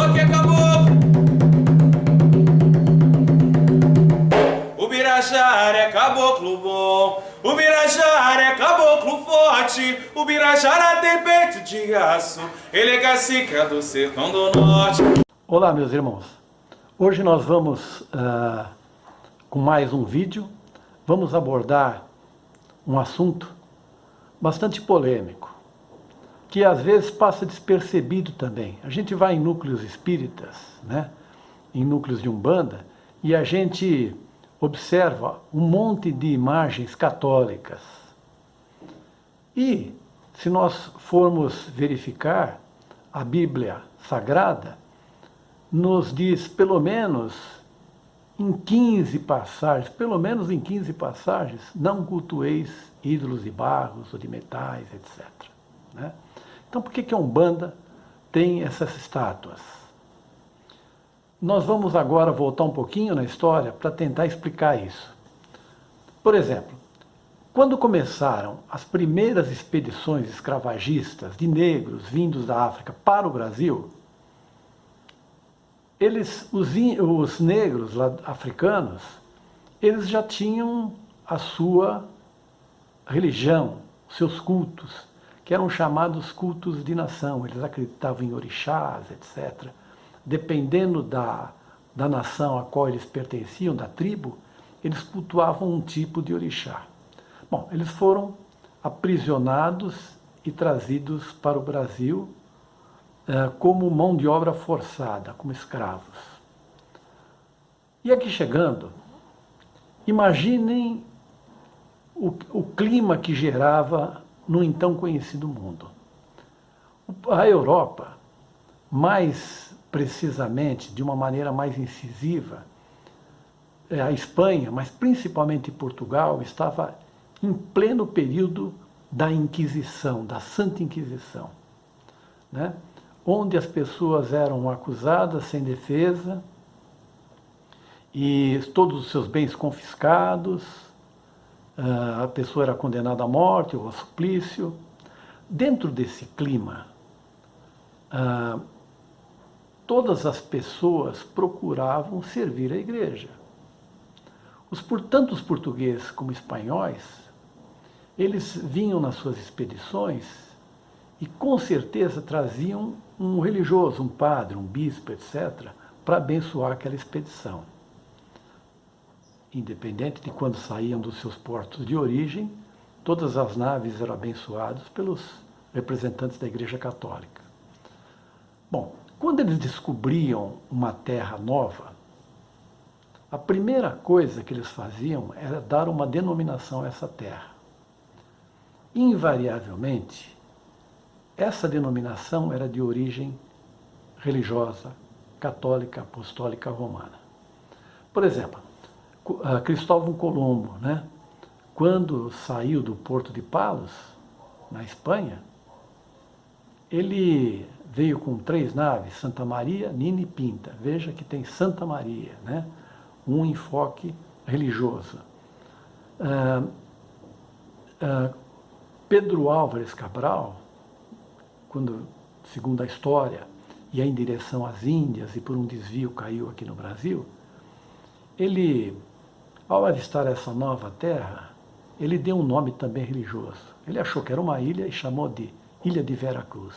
o que é caboclo. O Birajara é caboclo bom, o Birajara é caboclo forte, o Birajara tem peito de aço, ele é cacique do sertão do norte. Olá, meus irmãos. Hoje nós vamos, com mais um vídeo, vamos abordar um assunto bastante polêmico, que às vezes passa despercebido também. A gente vai em núcleos espíritas, né, em núcleos de Umbanda, e a gente observa um monte de imagens católicas. E, se nós formos verificar, a Bíblia Sagrada nos diz, pelo menos em 15 passagens, não cultueis ídolos de barros ou de metais, etc. Né? Então, por que a Umbanda tem essas estátuas? Nós vamos agora voltar um pouquinho na história para tentar explicar isso. Por exemplo, quando começaram as primeiras expedições escravagistas de negros vindos da África para o Brasil, os negros africanos, eles já tinham a sua religião, seus cultos, que eram chamados cultos de nação. Eles acreditavam em orixás, etc. Dependendo da nação a qual eles pertenciam, da tribo, eles cultuavam um tipo de orixá. Bom, eles foram aprisionados e trazidos para o Brasil como mão de obra forçada, como escravos. E aqui chegando, imaginem o clima que gerava no então conhecido mundo. A Europa, mais precisamente, de uma maneira mais incisiva, a Espanha, mas principalmente Portugal, estava em pleno período da Inquisição, da Santa Inquisição, né? Onde as pessoas eram acusadas sem defesa e todos os seus bens confiscados, a pessoa era condenada à morte ou a suplício. Dentro desse clima, todas as pessoas procuravam servir a igreja. Tanto os portugueses como espanhóis, eles vinham nas suas expedições e com certeza traziam um religioso, um padre, um bispo, etc., para abençoar aquela expedição. Independente de quando saíam dos seus portos de origem, todas as naves eram abençoadas pelos representantes da Igreja Católica. Bom, quando eles descobriam uma terra nova, a primeira coisa que eles faziam era dar uma denominação a essa terra. Invariavelmente, essa denominação era de origem religiosa, católica, apostólica, romana. Por exemplo, Cristóvão Colombo, né, quando saiu do Porto de Palos, na Espanha, ele veio com 3 naves, Santa Maria, Nina e Pinta. Veja que tem Santa Maria, né, um enfoque religioso. Pedro Álvares Cabral, quando, segundo a história, ia em direção às Índias e por um desvio caiu aqui no Brasil, ele, ao avistar essa nova terra, ele deu um nome também religioso. Ele achou que era uma ilha e chamou de Ilha de Veracruz.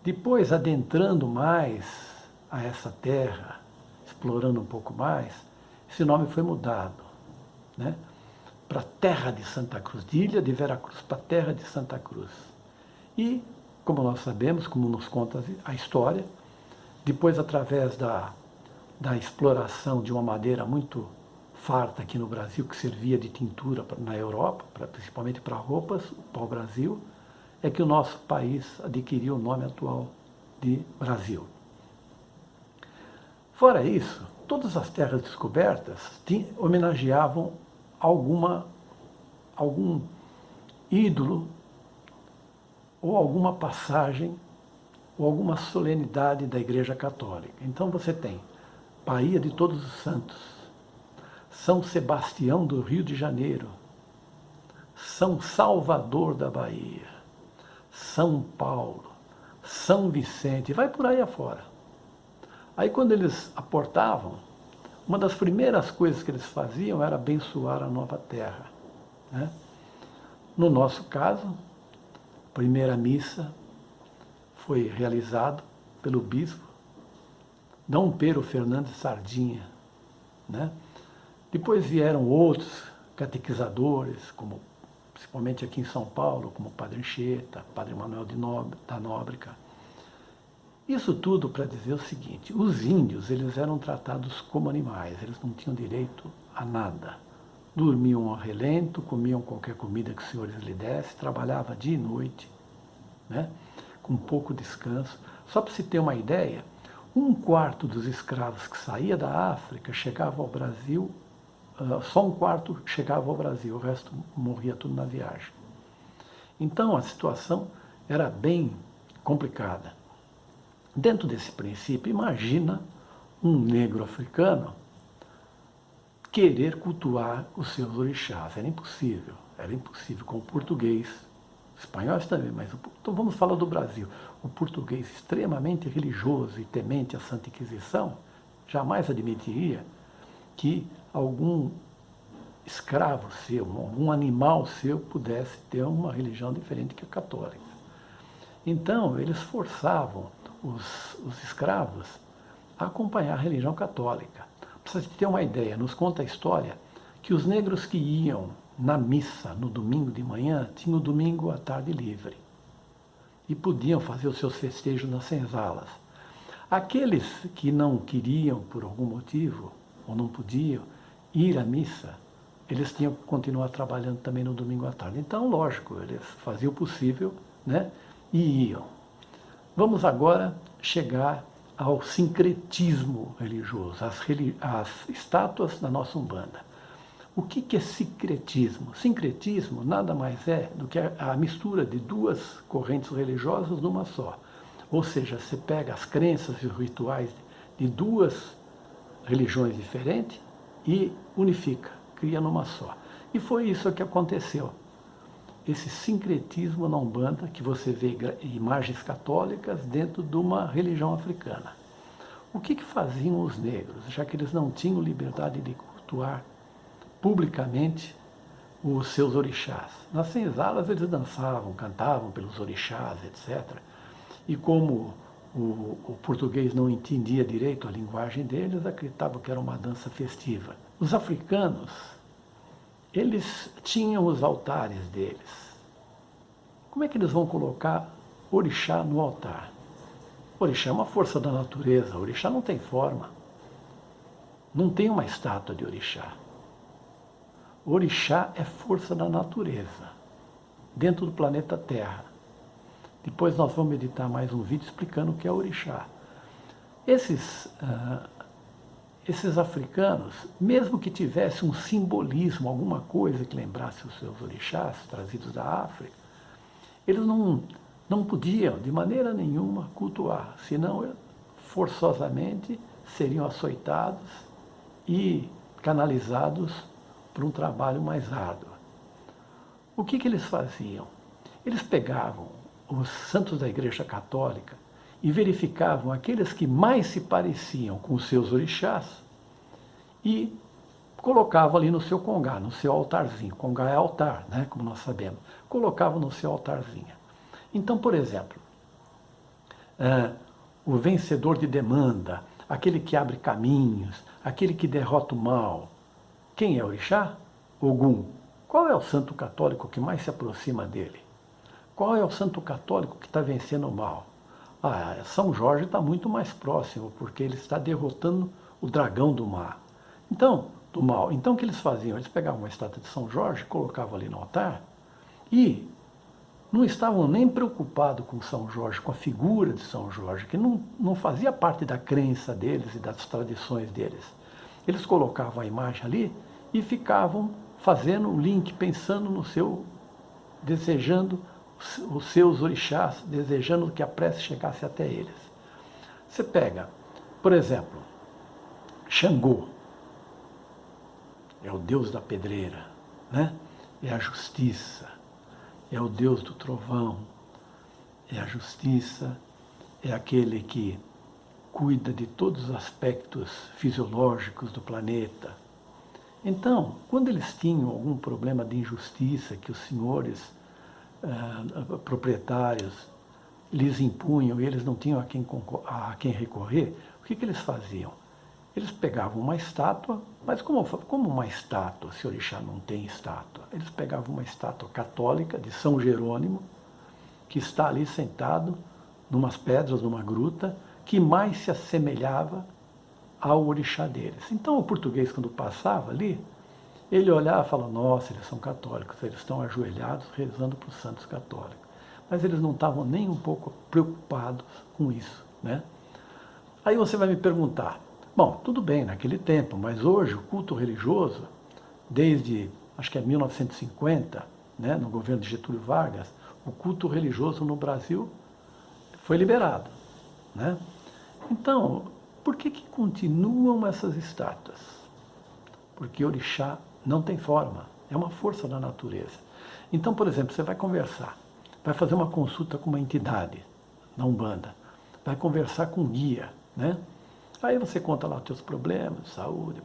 Depois, adentrando mais a essa terra, explorando um pouco mais, esse nome foi mudado, né, para Terra de Santa Cruz, de Ilha de Veracruz para Terra de Santa Cruz. E, como nós sabemos, como nos conta a história, depois, através da exploração de uma madeira muito farta aqui no Brasil, que servia de tintura na Europa, principalmente para roupas, para o Brasil, é que o nosso país adquiriu o nome atual de Brasil. Fora isso, todas as terras descobertas homenageavam algum ídolo ou alguma passagem ou alguma solenidade da Igreja Católica. Então você tem Baía de Todos os Santos, São Sebastião do Rio de Janeiro, São Salvador da Bahia, São Paulo, São Vicente, vai por aí afora, Aí quando eles aportavam, uma das primeiras coisas que eles faziam era abençoar a nova terra, né? No nosso caso, a primeira missa foi realizada pelo bispo Dom Pedro Fernandes Sardinha, né? Depois vieram outros catequizadores, como principalmente aqui em São Paulo, como o Padre Anchieta, Padre Manuel da Nóbrega. Isso tudo para dizer o seguinte: os índios, eles eram tratados como animais, eles não tinham direito a nada. Dormiam ao relento, comiam qualquer comida que os senhores lhe dessem, trabalhavam dia e noite, né, com pouco descanso. Só para se ter uma ideia, 1/4 dos escravos que saía da África chegava ao Brasil, só 1/4 chegava ao Brasil, o resto morria tudo na viagem. Então a situação era bem complicada. Dentro desse princípio, imagina um negro africano querer cultuar os seus orixás. Era impossível com o português, espanhóis também, mas então vamos falar do Brasil. O português extremamente religioso e temente à Santa Inquisição jamais admitiria que algum escravo seu, algum animal seu pudesse ter uma religião diferente que a católica. Então, eles forçavam os escravos a acompanhar a religião católica. Para você ter uma ideia, nos conta a história que os negros que iam na missa no domingo de manhã tinham o domingo à tarde livre e podiam fazer os seus festejos nas senzalas. Aqueles que não queriam, por algum motivo, ou não podiam ir à missa, eles tinham que continuar trabalhando também no domingo à tarde. Então, lógico, eles faziam o possível, né, e iam. Vamos agora chegar ao sincretismo religioso, as estátuas da nossa Umbanda. O que é sincretismo? Sincretismo nada mais é do que a mistura de duas correntes religiosas numa só. Ou seja, você pega as crenças e os rituais de duas religiões diferentes e unifica, cria numa só. E foi isso que aconteceu. Esse sincretismo na Umbanda, que você vê imagens católicas dentro de uma religião africana. O que faziam os negros, já que eles não tinham liberdade de cultuar publicamente os seus orixás? Nas senzalas eles dançavam, cantavam pelos orixás, etc. E como o português não entendia direito a linguagem deles, acreditavam que era uma dança festiva. Os africanos, eles tinham os altares deles. Como é que eles vão colocar orixá no altar? Orixá é uma força da natureza, orixá não tem forma. Não tem uma estátua de orixá. Orixá é força da natureza, dentro do planeta Terra. Depois nós vamos editar mais um vídeo explicando o que é orixá. Esses africanos, mesmo que tivesse um simbolismo, alguma coisa que lembrasse os seus orixás trazidos da África, eles não podiam, de maneira nenhuma, cultuar, senão forçosamente seriam açoitados e canalizados para um trabalho mais árduo. O que eles faziam? Eles pegavam os santos da Igreja Católica e verificavam aqueles que mais se pareciam com os seus orixás e colocavam ali no seu congá, no seu altarzinho. Congá é altar, né, como nós sabemos. Colocavam no seu altarzinho. Então, por exemplo, o vencedor de demanda, aquele que abre caminhos, aquele que derrota o mal. Quem é orixá? Ogum. Qual é o santo católico que mais se aproxima dele? Qual é o santo católico que está vencendo o mal? São Jorge está muito mais próximo, porque ele está derrotando o dragão do mar. Então, do mal. Então, o que eles faziam? Eles pegavam uma estátua de São Jorge, colocavam ali no altar e não estavam nem preocupados com São Jorge, com a figura de São Jorge, que não fazia parte da crença deles e das tradições deles. Eles colocavam a imagem ali e ficavam fazendo um link, pensando no seu, desejando os seus orixás, desejando que a prece chegasse até eles. Você pega, por exemplo, Xangô, é o deus da pedreira, né? É a justiça, é o deus do trovão, é a justiça, é aquele que cuida de todos os aspectos fisiológicos do planeta. Então, quando eles tinham algum problema de injustiça que os senhores proprietários lhes impunham e eles não tinham a quem recorrer, o que eles faziam? Eles pegavam uma estátua, mas como uma estátua, se o orixá não tem estátua? Eles pegavam uma estátua católica de São Jerônimo, que está ali sentado, numas pedras, numa gruta, que mais se assemelhava ao orixá deles. Então o português, quando passava ali, ele olhava e falava, nossa, eles são católicos, eles estão ajoelhados rezando para os santos católicos. Mas eles não estavam nem um pouco preocupados com isso, né? Aí você vai me perguntar, bom, tudo bem naquele tempo, mas hoje o culto religioso, desde, acho que é 1950, né, no governo de Getúlio Vargas, o culto religioso no Brasil foi liberado, né? Então, por que continuam essas estátuas? Porque orixá não tem forma, é uma força da natureza. Então, por exemplo, você vai conversar, vai fazer uma consulta com uma entidade na Umbanda, vai conversar com um guia, né? Aí você conta lá os teus problemas de saúde,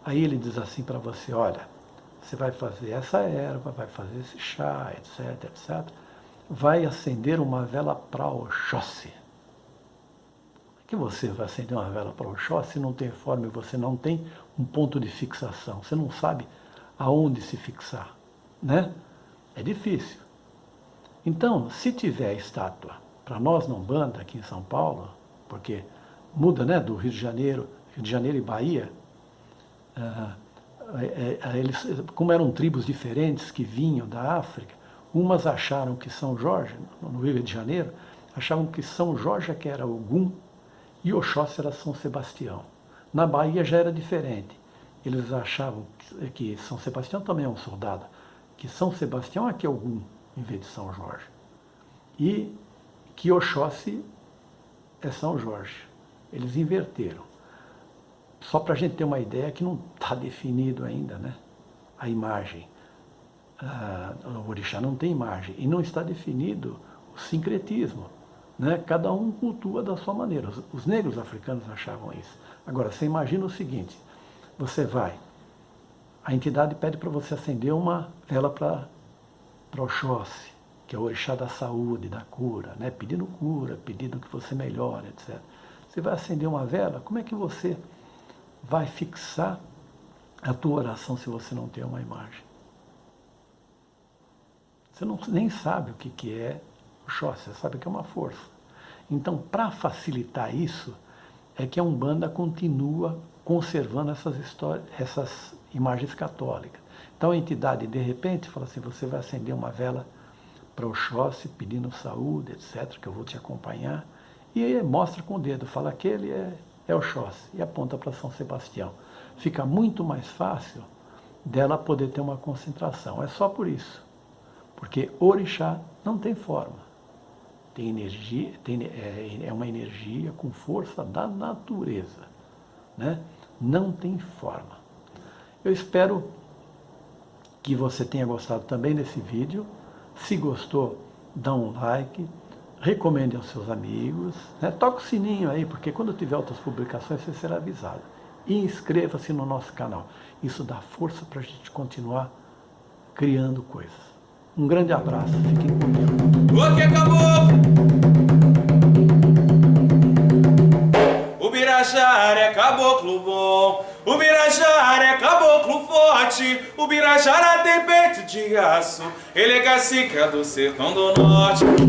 Aí ele diz assim para você, olha, você vai fazer essa erva, vai fazer esse chá, etc, etc. Vai acender uma vela para Oxóssi. Que você vai acender uma vela para Oxóssi se não tem forma e você não tem um ponto de fixação. Você não sabe aonde se fixar, né? É difícil. Então, se tiver estátua, para nós na Umbanda, aqui em São Paulo, porque muda, né, do Rio de Janeiro e Bahia, eles, como eram tribos diferentes que vinham da África, umas acharam que São Jorge, no Rio de Janeiro, achavam que São Jorge é que era Ogum e Oxóssi era São Sebastião. Na Bahia já era diferente. Eles achavam que São Sebastião também é um soldado, que São Sebastião é que é Ogum, em vez de São Jorge. E que Oxóssi é São Jorge. Eles inverteram. Só para a gente ter uma ideia que não está definido ainda, né? A imagem. O orixá não tem imagem. E não está definido o sincretismo, né? Cada um cultua da sua maneira. Os negros africanos achavam isso. Agora, você imagina o seguinte, você vai, a entidade pede para você acender uma vela para Oxóssi, que é o orixá da saúde, da cura, né? Pedindo que você melhore, etc. Você vai acender uma vela, como é que você vai fixar a tua oração se você não tem uma imagem? Você nem sabe o que é Oxóssi, você sabe que é uma força. Então, para facilitar isso, é que a Umbanda continua conservando essas imagens católicas. Então a entidade, de repente, fala assim, você vai acender uma vela para Oxóssi, pedindo saúde, etc., que eu vou te acompanhar, e aí mostra com o dedo, fala que ele é Oxóssi, e aponta para São Sebastião. Fica muito mais fácil dela poder ter uma concentração. É só por isso. Porque orixá não tem forma. Tem energia, é uma energia com força da natureza, né? Não tem forma. Eu espero que você tenha gostado também desse vídeo. Se gostou, dá um like, recomende aos seus amigos, né? Toca o sininho aí, porque quando tiver outras publicações você será avisado. E inscreva-se no nosso canal. Isso dá força para a gente continuar criando coisas. Um grande abraço, fiquem com Deus. O que acabou? O Birajara é caboclo bom, o Birajara é caboclo forte, o Birajara tem peito de aço, ele é cacique do sertão do norte.